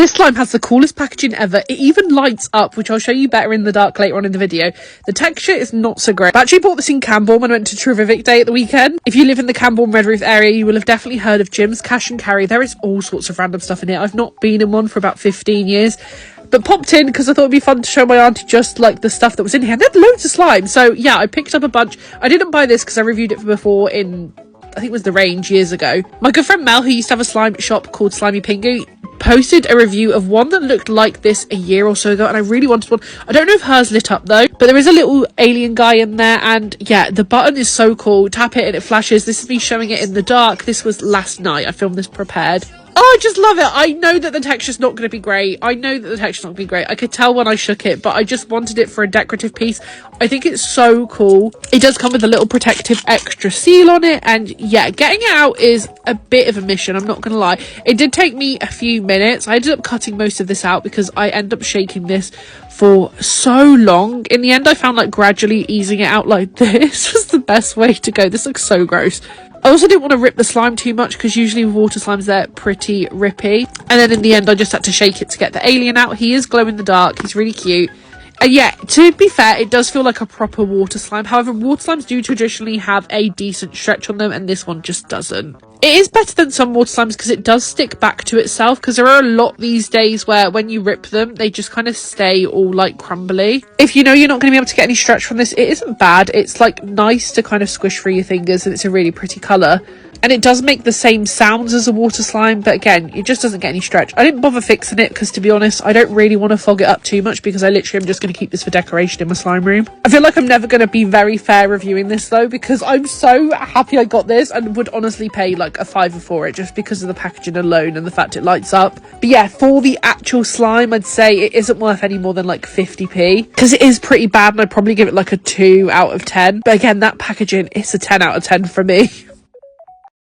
This slime has the coolest packaging ever. It even lights up, which I'll show you better in the dark later on in the video. The texture is not so great. I actually bought this in Cambourne when I went to Terrific Day at the weekend. If you live in the Cambourne Red Roof area, you will have definitely heard of Jim's Cash and Carry. There is all sorts of random stuff in here. I've not been in one for about 15 years. But popped in because I thought it'd be fun to show my auntie just like the stuff that was in here. And they had loads of slime. So yeah, I picked up a bunch. I didn't buy this because I reviewed it before in, I think it was The Range years ago. My good friend Mel, who used to have a slime shop called Slimy Pingu, posted a review of one that looked like this a year or so ago, and I really wanted one. I don't know if hers lit up though, but there is a little alien guy in there, and yeah, the button is so cool. Tap it and it flashes. This is me showing it in the dark. This was last night. I filmed this prepared. Oh, I just love it. I know that the texture's not going to be great. I could tell when I shook it, but I just wanted it for a decorative piece. I think it's so cool. It does come with a little protective extra seal on it, and yeah, getting it out is a bit of a mission, I'm not going to lie. It did take me a few minutes. I ended up cutting most of this out because I end up shaking this for so long. In the end, I found like gradually easing it out like this was the best way to go. This looks so gross. I also didn't want to rip the slime too much because usually with water slimes they're pretty rippy. And then in the end I just had to shake it to get the alien out. He is glow in the dark. He's really cute. And yeah, to be fair, it does feel like a proper water slime. However, water slimes do traditionally have a decent stretch on them, and this one just doesn't. It is better than some water slimes because it does stick back to itself, because there are a lot these days where when you rip them, they just kind of stay all like crumbly. If you know you're not going to be able to get any stretch from this, it isn't bad. It's like nice to kind of squish through your fingers, and it's a really pretty colour. And it does make the same sounds as a water slime, but again, it just doesn't get any stretch. I didn't bother fixing it because, to be honest, I don't really want to fog it up too much because I literally am just going to keep this for decoration in my slime room. I feel like I'm never going to be very fair reviewing this though, because I'm so happy I got this and would honestly pay like a £5 for it just because of the packaging alone and the fact it lights up. But yeah, for the actual slime, I'd say it isn't worth any more than like 50p because it is pretty bad, and I'd probably give it like a 2 out of 10. But again, that packaging is a 10 out of 10 for me.